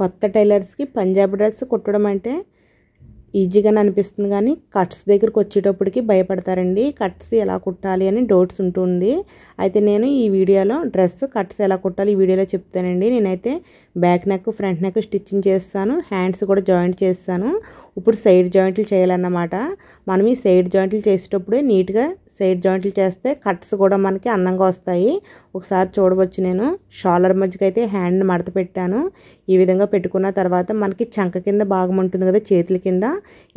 కొత్త టైలర్స్కి పంజాబీ డ్రెస్ కుట్టడం అంటే ఈజీగానే అనిపిస్తుంది, కానీ కట్స్ దగ్గరికి వచ్చేటప్పటికి భయపడతారండి. కట్స్ ఎలా కుట్టాలి అని డౌట్స్ ఉంటుంది. అయితే నేను ఈ వీడియోలో డ్రెస్ కట్స్ ఎలా కుట్టాలి ఈ వీడియోలో చెప్తానండి. నేనైతే back neck front neck stitching చేస్తాను, హ్యాండ్స్ కూడా జాయింట్ చేస్తాను. ఇప్పుడు సైడ్ జాయింట్లు చేయాలన్నమాట. మనం ఈ సైడ్ జాయింట్లు చేసేటప్పుడు నీట్గా సైడ్ జాయింట్లు చేస్తే కట్స్ కూడా మనకి అందంగా వస్తాయి. ఒకసారి చూడవచ్చు, నేను షోల్డర్ మధ్యకైతే హ్యాండ్ మడత పెట్టాను. ఈ విధంగా పెట్టుకున్న తర్వాత మనకి చంక కింద భాగం ఉంటుంది కదా, చేతుల కింద,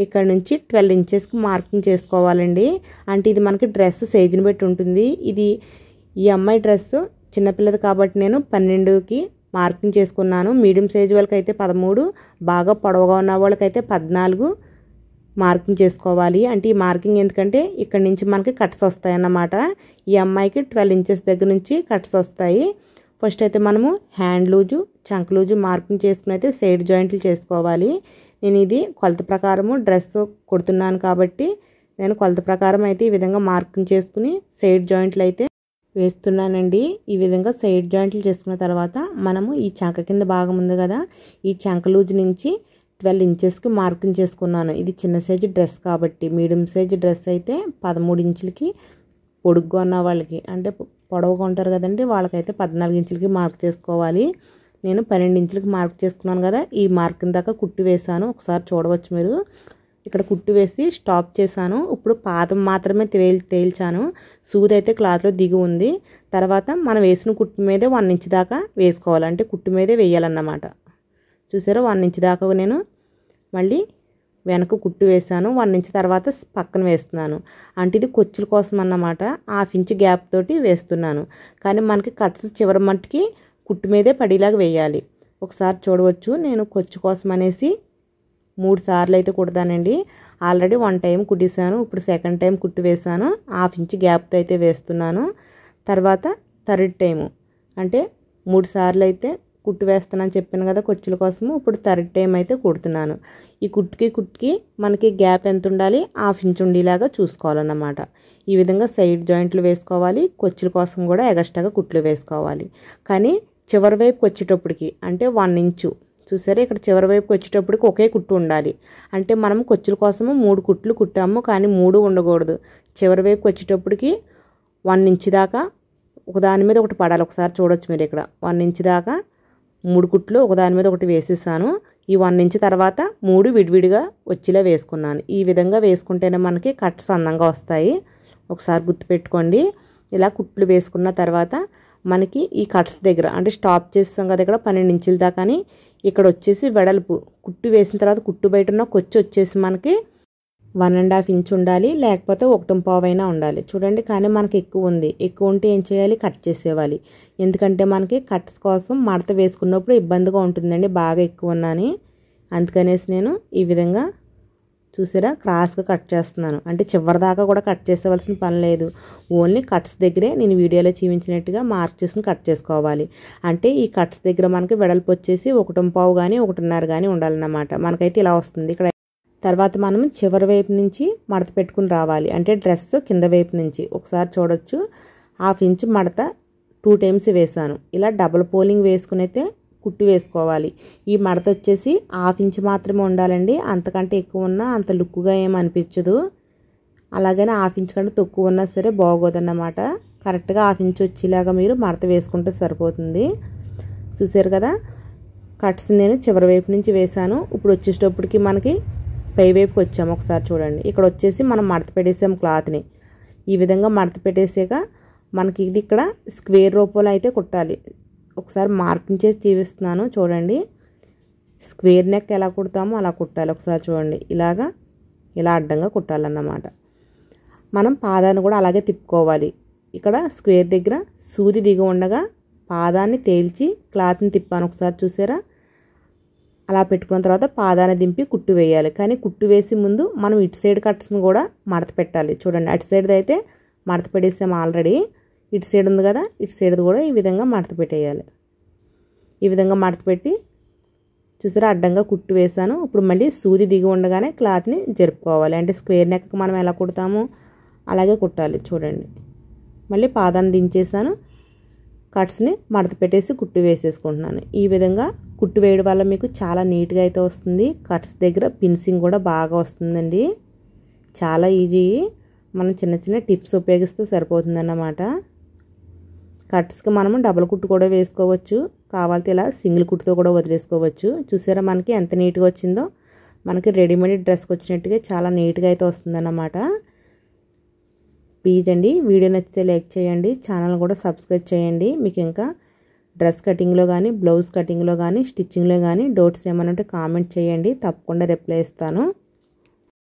ఇక్కడ నుంచి 12 ఇంచెస్కి మార్కింగ్ చేసుకోవాలండి. అంటే ఇది మనకి డ్రెస్ సైజుని బట్టి ఉంటుంది. ఇది ఈ అమ్మాయి డ్రెస్ చిన్నపిల్లది కాబట్టి నేను 12కి మార్కింగ్ చేసుకున్నాను. మీడియం సైజు వాళ్ళకైతే 13, బాగా పొడవుగా ఉన్న వాళ్ళకైతే 14 మార్కింగ్ చేసుకోవాలి. అంటే ఈ మార్కింగ్ ఎందుకంటే ఇక్కడ నుంచి మనకి కట్స్ వస్తాయి అన్నమాట. ఈ అమ్మాయికి 12 ఇంచెస్ దగ్గర నుంచి కట్స్ వస్తాయి. ఫస్ట్ అయితే మనము hand loose chunk loose marking చేసుకుని అయితే సైడ్ జాయింట్లు చేసుకోవాలి. నేను ఇది కొలత ప్రకారము డ్రెస్ కుడుతున్నాను కాబట్టి నేను కొలత ప్రకారం అయితే ఈ విధంగా మార్కింగ్ చేసుకుని సైడ్ జాయింట్లు అయితే వేస్తున్నానండి. ఈ విధంగా సైడ్ జాయింట్లు చేసుకున్న తర్వాత మనము ఈ చంక కింద భాగం ఉంది కదా, ఈ చంక లూజు నుంచి 12 ఇంచెస్కి మార్కింగ్ చేసుకున్నాను. ఇది చిన్న సైజు డ్రెస్ కాబట్టి. మీడియం సైజు డ్రెస్ అయితే 13 ఇంచులకి, పొడుగ్గా ఉన్న వాళ్ళకి అంటే పొడవుగా ఉంటారు కదండి, వాళ్ళకైతే 14 ఇంచులకి మార్క్ చేసుకోవాలి. నేను 12 ఇంచులకి మార్క్ చేసుకున్నాను కదా, ఈ మార్కింగ్ దాకా కుట్టి వేసాను. ఒకసారి చూడవచ్చు మీరు. ఇక్కడ కుట్టి వేసి స్టాప్ చేశాను. ఇప్పుడు పాదం మాత్రమే తేల్చాను. సూది అయితే క్లాత్లో దిగి ఉంది. తర్వాత మనం వేసిన కుట్టు మీదే 1 ఇంచ్ దాకా వేసుకోవాలి. అంటే కుట్టు మీదే వేయాలన్నమాట. చూసారా, 1 ఇంచ్ దాకా నేను మళ్ళీ వెనక కుట్టు వేసాను. 1 ఇంచ్ తర్వాత పక్కన వేస్తున్నాను. అంటే ఇది కొచ్చుల కోసం అన్నమాట. 1/2 ఇంచ్ గ్యాప్ తోటి వేస్తున్నాను. కానీ మనకి కట్స్ చివరి మట్టుకి కుట్టు మీదే పడేలాగా వేయాలి. ఒకసారి చూడవచ్చు, నేను కొచ్చు కోసం అనేసి 3 సార్లు అయితే కుడతానండి. Already 1 time కుట్టేసాను. ఇప్పుడు సెకండ్ టైం కుట్టు వేసాను. 1/2 ఇంచ్ గ్యాప్తో అయితే వేస్తున్నాను. తర్వాత థర్డ్ టైము అంటే 3 సార్లు అయితే కుట్టు వేస్తానని చెప్పాను కదా కొచ్చుల కోసము. ఇప్పుడు థర్డ్ టైం అయితే కుడుతున్నాను. ఈ కుట్టుకి మనకి గ్యాప్ ఎంత ఉండాలి, 1/2 ఇంచ్ ఉండేలాగా చూసుకోవాలన్నమాట. ఈ విధంగా సైడ్ జాయింట్లు వేసుకోవాలి. కొచ్చుల కోసం కూడా ఎగస్ట్రాగా కుట్లు వేసుకోవాలి. కానీ చివరి వైపుకి వచ్చేటప్పటికి అంటే 1 ఇంచు చూసారా, ఇక్కడ చివరి వైపుకి వచ్చేటప్పటికి ఒకే కుట్టు ఉండాలి. అంటే మనం కొచ్చుల కోసము 3 కుట్లు కుట్టాము, కానీ 3 ఉండకూడదు. చివరి వైపుకి వచ్చేటప్పటికి 1 ఇంచ్ దాకా ఒకదాని మీద ఒకటి పడాలి. ఒకసారి చూడొచ్చు మీరు, ఇక్కడ 1 ఇంచ్ దాకా 3 కుట్లు ఒకదాని మీద ఒకటి వేసేసాను. ఈ 1 ఇంచ్ తర్వాత 3 విడివిడిగా వచ్చేలా వేసుకున్నాను. ఈ విధంగా వేసుకుంటేనే మనకి కట్స్ అందంగా వస్తాయి. ఒకసారి గుర్తుపెట్టుకోండి. ఇలా కుట్లు వేసుకున్న తర్వాత మనకి ఈ కట్స్ దగ్గర అంటే స్టాప్ చేస్తాం కదా, ఇక్కడ 12 ఇంచుల దాకాని ఇక్కడ వచ్చేసి వెడల్పు కుట్టు వేసిన తర్వాత కుట్టు బయట ఉన్న కొచ్చు వచ్చేసి మనకి 1.5 ఇంచ్ ఉండాలి, లేకపోతే 1.5 అయినా ఉండాలి. చూడండి, కానీ మనకి ఎక్కువ ఉంది. ఎక్కువ ఉంటే ఏం చేయాలి, కట్ చేసేవాలి. ఎందుకంటే మనకి కట్స్ కోసం మడత వేసుకున్నప్పుడు ఇబ్బందిగా ఉంటుందండి, బాగా ఎక్కువ ఉన్నాని. అందుకనేసి నేను ఈ విధంగా చూసారా క్రాస్గా కట్ చేస్తున్నాను. అంటే చివరి దాకా కూడా కట్ చేసేవలసిన పని లేదు. ఓన్లీ కట్స్ దగ్గరే నేను వీడియోలో చూపించినట్టుగా మార్క్ చేసుకుని కట్ చేసుకోవాలి. అంటే ఈ కట్స్ దగ్గర మనకి వెడల్పు వచ్చేసి 1.5 కానీ 1.5 కానీ ఉండాలన్నమాట. మనకైతే ఇలా వస్తుంది. ఇక్కడ తర్వాత మనం చివరి వైపు నుంచి మడత పెట్టుకుని రావాలి. అంటే డ్రెస్ కింద వైపు నుంచి ఒకసారి చూడొచ్చు, 1/2 ఇంచ్ మడత 2 టైమ్స్ వేసాను. ఇలా డబుల్ పోలింగ్ వేసుకుని అయితే కుట్టు వేసుకోవాలి. ఈ మడత వచ్చేసి 1/2 ఇంచ్ మాత్రమే ఉండాలండి. అంతకంటే ఎక్కువ ఉన్నా అంత లుక్గా ఏం అనిపించదు. అలాగనే 1/2 ఇంచ్ కంటే తక్కువ ఉన్నా సరే బాగోదన్నమాట. కరెక్ట్గా 1/2 ఇంచ్ వచ్చేలాగా మీరు మడత వేసుకుంటే సరిపోతుంది. చూసారు కదా, కట్స్ నేను చివరి వైపు నుంచి వేసాను. ఇప్పుడు వచ్చేటప్పటికి మనకి పై వైపుకి వచ్చాము. ఒకసారి చూడండి, ఇక్కడ వచ్చేసి మనం మడత పెట్టేసాము క్లాత్ని. ఈ విధంగా మడత పెట్టేసాక మనకి ఇది ఇక్కడ స్క్వేర్ రూపంలో అయితే కుట్టాలి. ఒకసారి మార్కింగ్ చేసి చూపిస్తున్నాను చూడండి. స్క్వేర్ నెక్ ఎలా కుడతామో అలా కుట్టాలి. ఒకసారి చూడండి, ఇలా అడ్డంగా కుట్టాలన్నమాట. మనం పాదాన్ని కూడా అలాగే తిప్పుకోవాలి. ఇక్కడ స్క్వేర్ దగ్గర సూది దిగి ఉండగా పాదాన్ని తేల్చి క్లాత్ని తిప్పాను. ఒకసారి చూసారా, అలా పెట్టుకున్న తర్వాత పాదాన్ని దింపి కుట్టు వేయాలి. కానీ కుట్టు వేసి ముందు మనం ఇటు సైడ్ కట్స్ని కూడా మడత పెట్టాలి. చూడండి, అటు సైడ్ అయితే మడత పెట్టేసాము ఆల్రెడీ. ఇటు సైడ్ ఉంది కదా, ఇటు సైడ్ కూడా ఈ విధంగా మడత పెట్టేయాలి. ఈ విధంగా మడత పెట్టి చూసారా అడ్డంగా కుట్టు వేసాను. ఇప్పుడు మళ్ళీ సూది దిగి ఉండగానే క్లాత్ని జరుపుకోవాలి. అంటే స్క్వేర్ నెక్కి మనం ఎలా కుడతామో అలాగే కుట్టాలి. చూడండి, మళ్ళీ పాదాన్ని దించేసాను. కట్స్ని మడత పెట్టేసి కుట్టు వేసేసుకుంటున్నాను. ఈ విధంగా కుట్టు వేయడం వల్ల మీకు చాలా నీట్గా అయితే వస్తుంది. కట్స్ దగ్గర పిన్సింగ్ కూడా బాగా వస్తుందండి. చాలా ఈజీ. మనం చిన్న చిన్న టిప్స్ ఉపయోగిస్తే సరిపోతుందన్నమాట. కట్స్కి మనము డబుల్ కుట్టు కూడా వేసుకోవచ్చు, కావాలితే ఇలా సింగిల్ కుట్టుతో కూడా వదిలేసుకోవచ్చు. చూసారా మనకి ఎంత నీట్గా వచ్చిందో. మనకి రెడీమేడ్ డ్రెస్కి వచ్చినట్టుగా చాలా నీట్గా అయితే వస్తుందన్నమాట. ప్లీజ్ అండి వీడియో నచ్చితే లైక్ చేయండి, ఛానల్ కూడా సబ్స్క్రైబ్ చేయండి. మీకు ఇంకా డ్రెస్ కటింగ్లో కానీ, బ్లౌజ్ కటింగ్లో కానీ, స్టిచ్చింగ్లో కానీ డౌట్స్ ఏమైనా ఉంటే కామెంట్ చేయండి, తప్పకుండా రిప్లై ఇస్తాను.